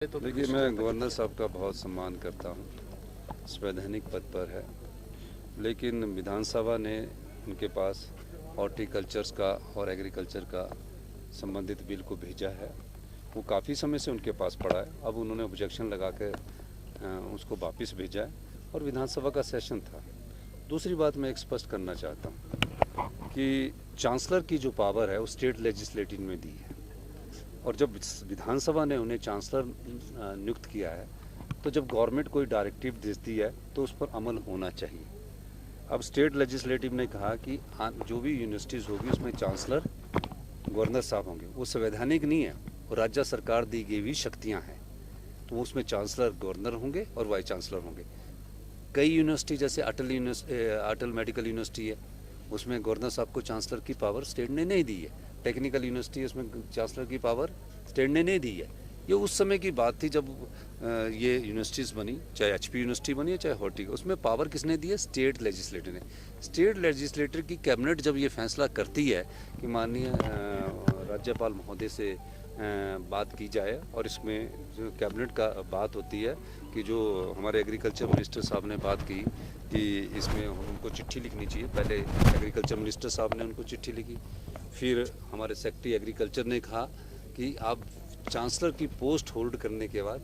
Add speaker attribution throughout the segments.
Speaker 1: देखिए, मैं गवर्नर साहब का बहुत सम्मान करता हूँ, संवैधानिक पद पर है, लेकिन विधानसभा ने उनके पास हॉर्टिकल्चर्स का और एग्रीकल्चर का संबंधित बिल को भेजा है। वो काफ़ी समय से उनके पास पड़ा है। अब उन्होंने ऑब्जेक्शन लगा के उसको वापस भेजा है और विधानसभा का सेशन था। दूसरी बात मैं एक स्पष्ट करना चाहता हूँ कि चांसलर की जो पावर है वो स्टेट लेजिस्लेटिव में दी है, और जब विधानसभा ने उन्हें चांसलर नियुक्त किया है तो जब गवर्नमेंट कोई डायरेक्टिव देती है तो उस पर अमल होना चाहिए। अब स्टेट लेजिस्लेटिव ने कहा कि जो भी यूनिवर्सिटीज़ होगी उसमें चांसलर गवर्नर साहब होंगे। वो संवैधानिक नहीं है, वो राज्य सरकार दी गई हुई शक्तियाँ हैं, तो उसमें चांसलर गवर्नर होंगे और वाइस चांसलर होंगे। कई यूनिवर्सिटी जैसे अटल मेडिकल यूनिवर्सिटी है, उसमें गवर्नर साहब को चांसलर की पावर स्टेट ने नहीं दी है। टेक्निकल यूनिवर्सिटी, उसमें चांसलर की पावर स्टेट ने नहीं दी है। ये उस समय की बात थी जब ये यूनिवर्सिटीज़ बनी, चाहे एचपी यूनिवर्सिटी बनी है चाहे हॉर्टी, उसमें पावर किसने दी है? स्टेट लेजिस्लेटर ने। स्टेट लेजिस्लेटर की कैबिनेट जब ये फैसला करती है कि माननीय राज्यपाल महोदय से बात की जाए, और इसमें जो कैबिनेट का बात होती है कि जो हमारे एग्रीकल्चर मिनिस्टर साहब ने बात की कि इसमें उनको चिट्ठी लिखनी चाहिए। पहले एग्रीकल्चर मिनिस्टर साहब ने उनको चिट्ठी लिखी, फिर हमारे सेक्रेटरी एग्रीकल्चर ने कहा कि आप चांसलर की पोस्ट होल्ड करने के बाद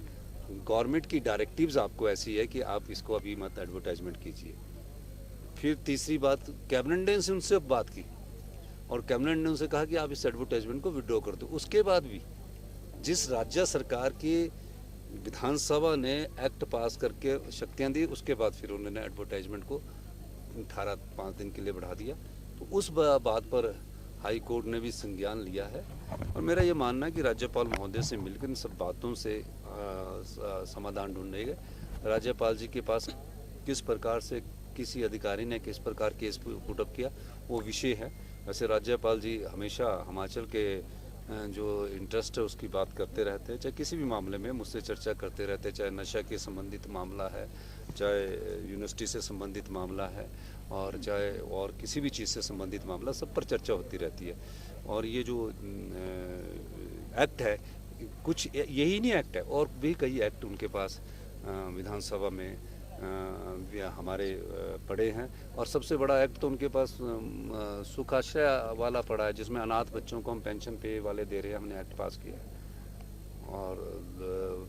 Speaker 1: गवर्नमेंट की डायरेक्टिव्स आपको ऐसी है कि आप इसको अभी मत एडवर्टाइजमेंट कीजिए। फिर तीसरी बात, कैबिनेट ने उनसे बात की और कैबिनेट ने उनसे कहा कि आप इस एडवर्टाइजमेंट को विड्रॉ कर दो। उसके बाद भी जिस राज्य सरकार की विधानसभा ने एक्ट पास करके शक्तियां दी, उसके बाद फिर उन्होंने एडवर्टाइजमेंट को 5 दिन के लिए बढ़ा दिया। तो उस बात पर हाई कोर्ट ने भी संज्ञान लिया है, और मेरा ये मानना है कि राज्यपाल महोदय से मिलकर इन सब बातों से समाधान ढूंढेंगे। राज्यपाल जी के पास किस प्रकार से किसी अधिकारी ने किस प्रकार केस पुटअप किया वो विषय है। वैसे राज्यपाल जी हमेशा हिमाचल के जो इंटरेस्ट है उसकी बात करते रहते हैं, चाहे किसी भी मामले में मुझसे चर्चा करते रहते हैं, चाहे नशा के संबंधित मामला है, चाहे यूनिवर्सिटी से संबंधित मामला है, और चाहे और किसी भी चीज़ से संबंधित मामला, सब पर चर्चा होती रहती है। और ये जो एक्ट है, कुछ यही नहीं एक्ट है, और भी कई एक्ट उनके पास विधानसभा में हमारे पड़े हैं। और सबसे बड़ा एक्ट तो उनके पास सुखाश्रय वाला पड़ा है, जिसमें अनाथ बच्चों को हम पेंशन पे वाले दे रहे हैं, हमने एक्ट पास किया है। और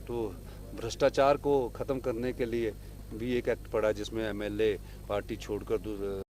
Speaker 1: तो भ्रष्टाचार को ख़त्म करने के लिए भी एक एक्ट पड़ा है, जिसमें एमएलए पार्टी छोड़कर